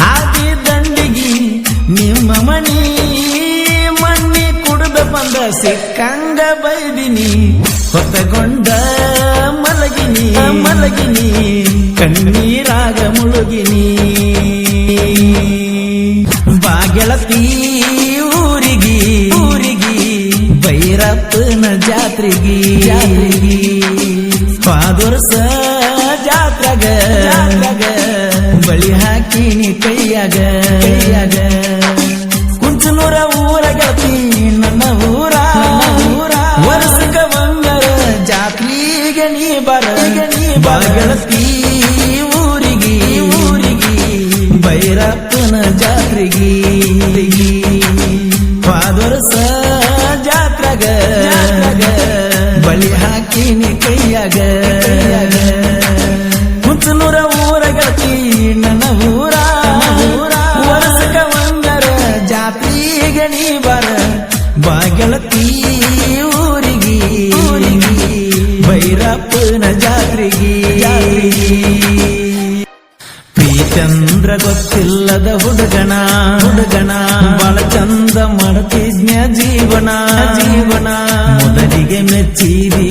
ಹಾದಿ ದಂಡಿಗಿ ನಿಮ್ಮ ಮನಿ ಮಣ್ಣಿ ಕುಡ್ದ ಬಂದ ಸಿಕ್ಕಂಗ ಬೈದಿನಿ ಹೊತ್ತಗೊಂಡ ಮಲಗಿನಿ ಕಣ್ಣೀರಾಗ ಮುಳುಗಿನಿ ಬಾಗೆಳತಿ ಊರಿಗಿ ಭೈರಪ್ಪನ ಜಾತ್ರೆಗಿ ಪಾದೊರ್ಸ ಜಾತ್ರೆಗ ಬಳಿ ಹಾಕಿನಿ ಕೈಯಾಗ ಕುಂಚನೂರ ಊರ ಗೆಳತಿ ನನ್ನ ಊರ ವರ್ಷಕ ಬಂಗರ ಜಾತ್ರೆಗೆ ನೀ ಬಾಗೆಳತಿ ಊರಿಗಿ ಭೈರಪ್ಪನ ಜಾತ್ರೆಗಿ ಪಾದೊರ್ಸ ಜಾತ್ರೆಗ ಬಳಿ ಹಾಕಿನಿ ಕೈಯಾಗ ಕುಂಚನೂರ ಊರ ಗೆಳತಿ ನನ್ನ ಊರ ವರ್ಷಕ ಬಂಗರ ಜಾತ್ರೆಗೆ ನೀ ಬಾಗೆಳತಿ ಊರಿಗಿ ಭೈರಪ್ಪನ ಜಾತ್ರೆಗಿ ಪ್ರೀತಂದ್ರ ಗೊತ್ತಿಲ್ಲದ ಹುಡುಗನ ಬಾಳ ಚಂದ ಮಾಡ್ತಿದ್ನ ಜೀವನ ಮೊದಲಿಗೆ ಮೆಚ್ಚಿದಿ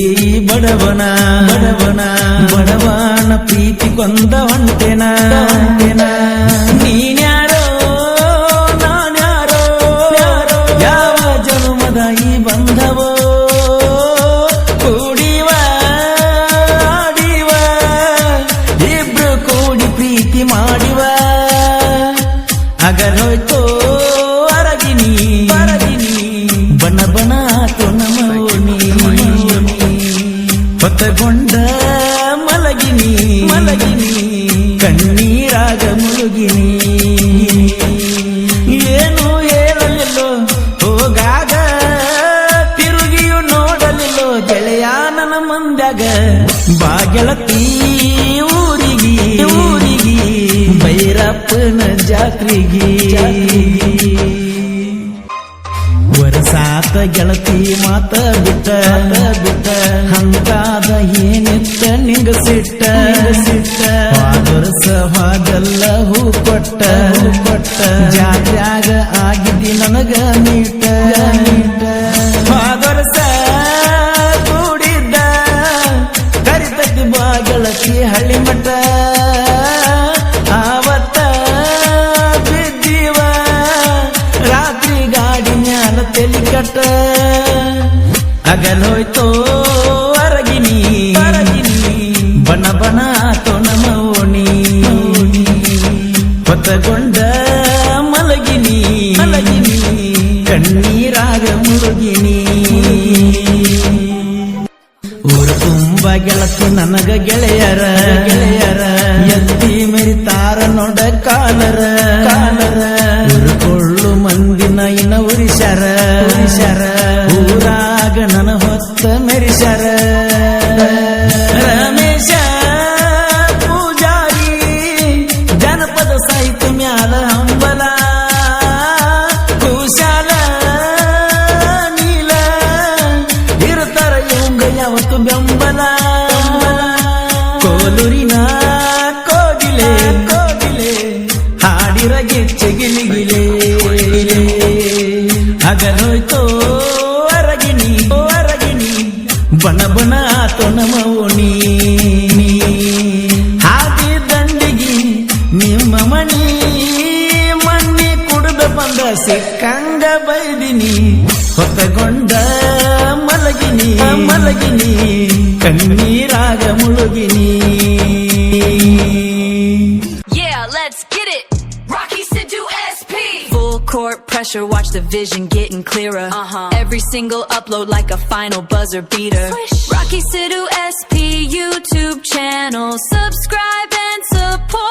ಬಡವನ ಪ್ರೀತಿ ಕೊಂದ ಹೊಂಟೆನ ನೀನ್ಯಾರೋ ನಾನ್ಯಾರೋ ಯಾವ ಜನ್ಮದ ಈ ಬಂಧವೋ ಕೂಡಿವ ಆಡಿವ ಇಬ್ರು ಕೂಡಿ ಪ್ರೀತಿ ಮಾಡಿವ ಅಗರೋಯ್ತೋ ಅರಗಿನಿ ಬಣ ಆತು ನಮೋನಿ ಹೊತ್ತಗೊಂಡ ಮಲಗಿನಿ ಕಣ್ಣೀರಾಗ ಮುಳುಗಿನಿ ಏನು ಹೇಳಲಿಲ್ಲೋ ಹೋಗಾಗ ತಿರುಗಿಯು ನೋಡಲಿಲ್ಲೋ ಗೆಳೆಯ ನನ್ನ ಮಂದ್ಯಾಗ ಬಾಗೆಳತಿ ಊರಿಗಿ ಭೈರಪ್ಪನ ಜಾತ್ರೆಗಿ ವರಸಾತ ಗೆಳತಿ ಮಾತ ಬಿಟ್ಟ ಹಂಗಾದ ಏನಿತ್ತ ನಿಂಗ ಸಿಟ್ಟ ವರ್ಷ ಹಾಗಲ್ಲ ಹೂ ಕೊಟ್ಟ ಜಾತ್ರ್ಯಾಗ ಆಗಿದ್ದಿ ನನಗ ಮೀಟ ವರ್ಷ ಕೂಡಿದ್ದ ಕರಿತತಿ ಬಾಗೆಳತಿ ಹಳ್ಳಿ ಮಠ ಆವತ್ತ ಬಿದ್ದೀವ ರಾತ್ರಿ ಗಾಡಿ ಮ್ಯಾಲ ತೆಲಿ ಕಟ್ಟ ಅಗಲೋಯ್ತೋ ಅರಗಿನಿ ಬಣ ಆತೋ ನಮೋನಿ ಹೊತ್ತಗೊಂಡ ಮಲಗಿನಿ ಕಣ್ಣೀರಾಗ ಮುಳುಗಿನಿ ಊರ ತುಂಬ ಗೆಳತಿ ನನಗ ಗೆಳೆಯರ ಎತ್ತಿ ಮೆರಿತಾರ ನೋಡ ಕಾಲರ ಉರುಕೊಳ್ಳು ಮಂದಿನ ಇನ ಉರಿಶರ ಊರಾಗ ನನ್ನ ಹೊತ್ತ ಮೆರಿಶರ ರಮೇಶ ಪೂಜಾರಿ ಜನಪದ ಸಾಹಿತ್ಯ ಮ್ಯಾಲ ಹಂಬಲ ಕುಶಾಲ ನೀಲ ಇರ್ತಾರ ಇವಂಗ ಯಾವತ್ತು ಬೆಂಬಲ ಕೋಲೂರಿನ ಕೋಗಿಲೆ ಹಾಡಿರ ಗಿಚ್ಚಗಿಲಿಗಿಲೆ ಅಗಲೋಯ್ತೋ ಅರಗಿನಿ ಬಣ ಆತೋ ನಮೋನಿ ಹಾದಿ ದಂಡಿಗಿ ನಿಮ್ಮ ಮನಿ ಮಣ್ಣಿ ಕುಡ್ದ ಬಂದ ಸಿಕ್ಕಂಗ ಬೈದಿನಿ ಹೊತ್ತಗೊಂಡ ಮಲಗಿನಿ ಕಣ್ಣೀರಾಗ ಮುಳುಗಿನಿ Let's get it. Rocky Sidhu SP. Full court pressure, watch the vision getting clearer. Every single upload like a final buzzer beater. Swish. Rocky Sidhu SP YouTube channel. Subscribe and support.